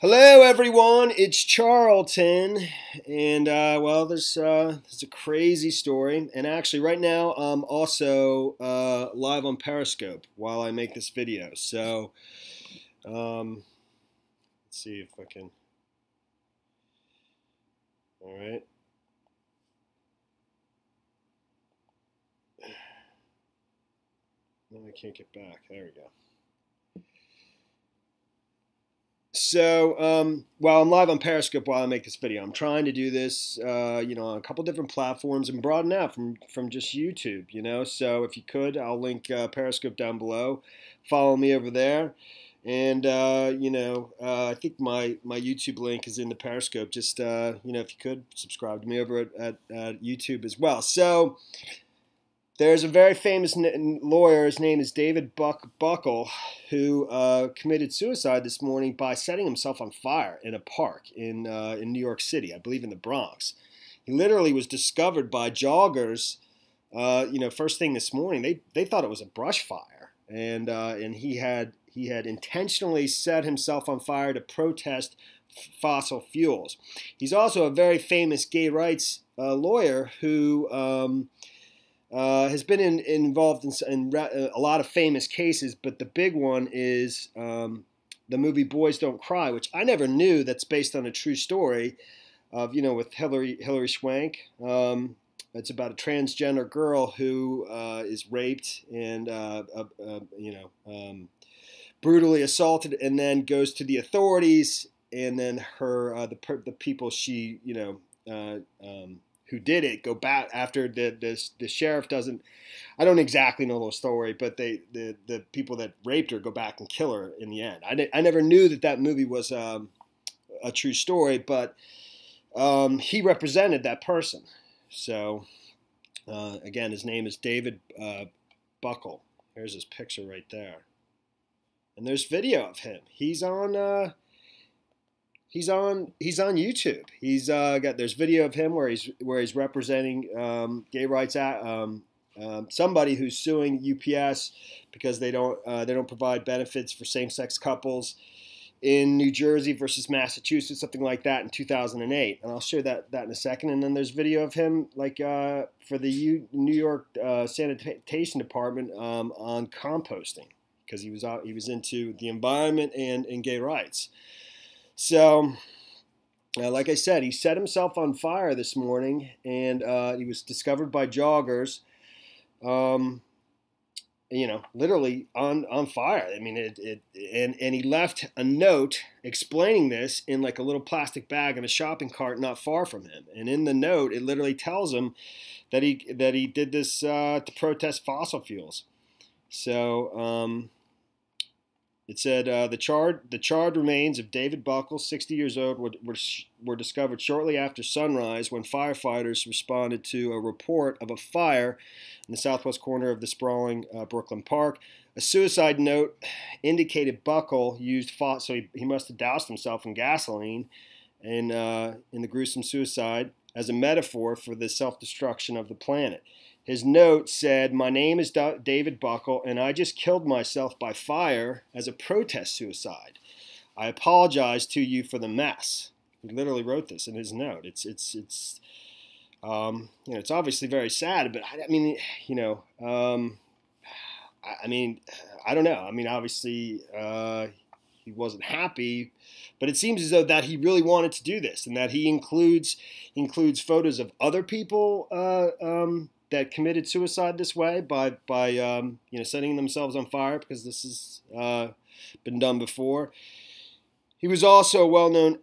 Hello, everyone. It's Charlton, and well, there's a crazy story, and actually, right now, I'm also live on Periscope while I make this video. So, let's see if I can. All right. No, I can't get back. There we go. So, while I'm live on Periscope while I make this video, I'm trying to do this, on a couple different platforms and broaden out from just YouTube, So if you could, I'll link Periscope down below. Follow me over there. And, I think my YouTube link is in the Periscope. Just, if you could, subscribe to me over at YouTube as well. So, there's a very famous lawyer, his name is David Buckel, who committed suicide this morning by setting himself on fire in a park in New York City, I believe in the Bronx. He literally was discovered by joggers, first thing this morning. They thought it was a brush fire, and he had intentionally set himself on fire to protest fossil fuels. He's also a very famous gay rights lawyer who has been involved in a lot of famous cases, but the big one is the movie Boys Don't Cry, which I never knew that's based on a true story of, with Hilary Swank. It's about a transgender girl who is raped and, brutally assaulted and then goes to the authorities, and then the people she, who did it go back after the sheriff doesn't. I don't exactly know the story, but the people that raped her go back and kill her in the end. I never knew that movie was a true story, but he represented that person. So again, his name is David Buckel. There's his picture right there, and there's video of him. He's on. He's on YouTube. There's video of him where he's representing gay rights somebody who's suing UPS because they don't provide benefits for same-sex couples in New Jersey versus Massachusetts, something like that in 2008. And I'll show that in a second. And then there's video of him for the New York Sanitation Department on composting, because he was into the environment and gay rights. So, like I said, he set himself on fire this morning, and he was discovered by joggers, literally on fire. I mean, and he left a note explaining this in like a little plastic bag in a shopping cart not far from him. And in the note, it literally tells him that he did this to protest fossil fuels. So, it said the charred remains of David Buckel, 60 years old, were discovered shortly after sunrise when firefighters responded to a report of a fire in the southwest corner of the sprawling Brooklyn Park. A suicide note indicated Buckel used so he must have doused himself in gasoline in the gruesome suicide as a metaphor for the self-destruction of the planet. His note said, "My name is David Buckel, and I just killed myself by fire as a protest suicide. I apologize to you for the mess." He literally wrote this in his note. It's obviously very sad, but I don't know. I mean, obviously he wasn't happy, but it seems as though that he really wanted to do this, and that he includes photos of other people that committed suicide this way by setting themselves on fire, because this has been done before. He was also a well-known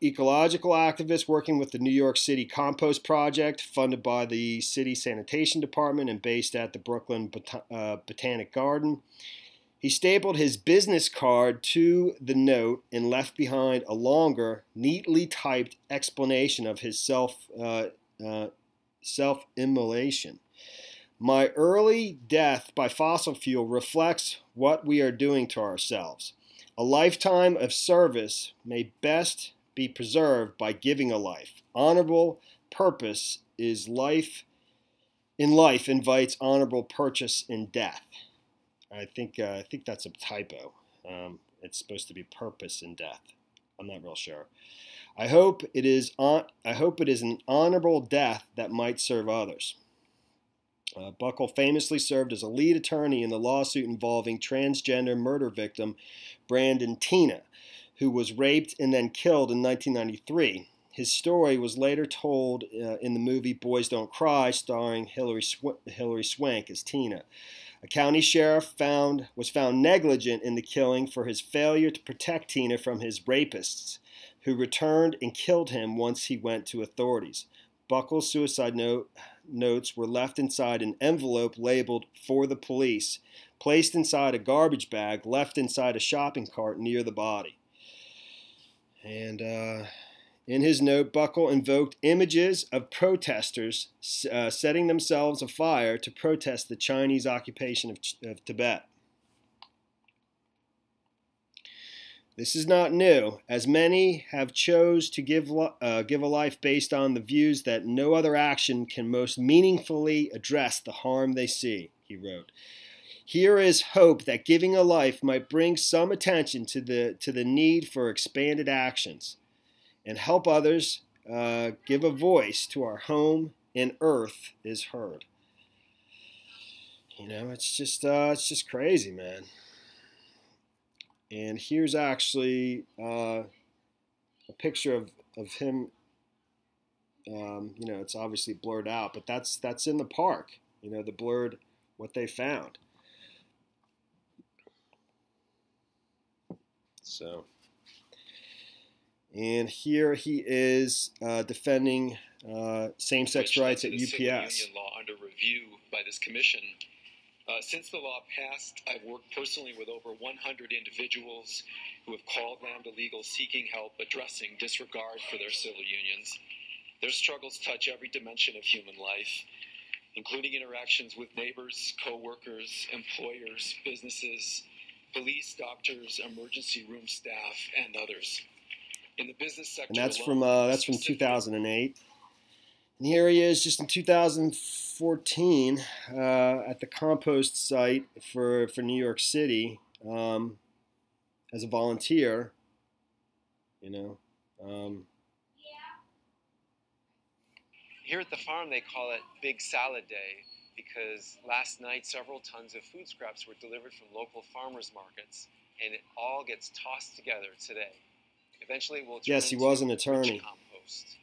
ecological activist working with the New York City Compost Project, funded by the City Sanitation Department and based at the Brooklyn Botanic Garden. He stapled his business card to the note and left behind a longer, neatly typed explanation of his self-immolation. "My early death by fossil fuel reflects what we are doing to ourselves. A lifetime of service may best be preserved by giving a life. Honorable purpose is life. In life invites honorable purchase in death." I think that's a typo. It's supposed to be purpose in death. I'm not real sure. I hope it is an honorable death that might serve others. Buckel famously served as a lead attorney in the lawsuit involving transgender murder victim Brandon Teena, who was raped and then killed in 1993. His story was later told in the movie Boys Don't Cry, starring Hilary Swank as Teena. A county sheriff was found negligent in the killing for his failure to protect Teena from his rapists, who returned and killed him once he went to authorities. Buckel's suicide notes were left inside an envelope labeled "For the Police," placed inside a garbage bag, left inside a shopping cart near the body. And in his note, Buckel invoked images of protesters setting themselves afire to protest the Chinese occupation of Tibet. This is not new, as many have chose to give a life based on the views that no other action can most meaningfully address the harm they see, he wrote. Here is hope that giving a life might bring some attention to the need for expanded actions and help others give a voice to our home and earth is heard. You know, it's just crazy, man. And here's actually a picture of him. You know, it's obviously blurred out, but that's in the park. You know, the blurred what they found. So, and here he is defending same-sex rights at UPS. Union law under review by this commission. Since the law passed, I've worked personally with over 100 individuals who have called Lambda Legal seeking help addressing disregard for their civil unions. Their struggles touch every dimension of human life, including interactions with neighbors, co-workers, employers, businesses, police, doctors, emergency room staff, and others. In the business sector, and that's from 2008. And here he is, just in 2014, at the compost site for New York City, as a volunteer. You know. Here at the farm, they call it Big Salad Day because last night several tons of food scraps were delivered from local farmers markets, and it all gets tossed together today. Eventually, we'll turn yes, he was an rich attorney. compost.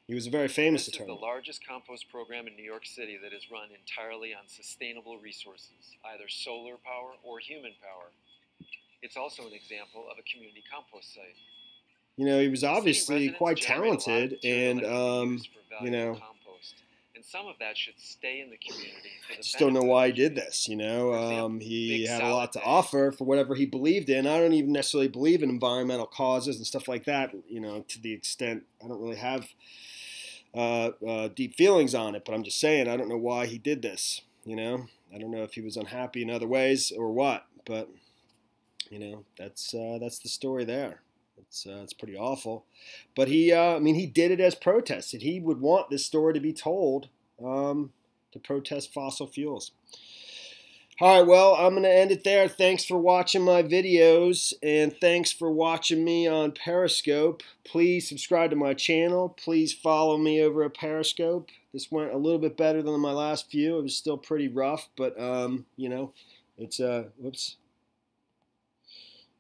He was a very famous This attorney. is the largest compost program in New York City that is run entirely on sustainable resources, either solar power or human power. It's also an example of a community compost site. You know, he was City obviously residents quite generate a lot of talented, material and that can be used for you valuable know, compost. And some of that should stay in the community. For I the just don't know benefit why he of the did community. this. You know, For example, he Big had a Salad lot to Day. offer for whatever he believed in. I don't even necessarily believe in environmental causes and stuff like that. You know, to the extent I don't really have deep feelings on it, but I'm just saying I don't know why he did this. You know, I don't know if he was unhappy in other ways or what, but you know, that's the story there. It's pretty awful, but I mean, he did it as protest. And he would want this story to be told to protest fossil fuels. All right, well, I'm going to end it there. Thanks for watching my videos, and thanks for watching me on Periscope. Please subscribe to my channel. Please follow me over at Periscope. This went a little bit better than my last few. It was still pretty rough, but, you know, it's, whoops.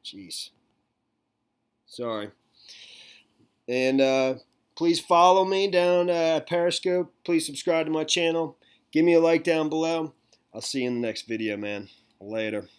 Jeez. Sorry. And please follow me down at Periscope. Please subscribe to my channel. Give me a like down below. I'll see you in the next video, man. Later.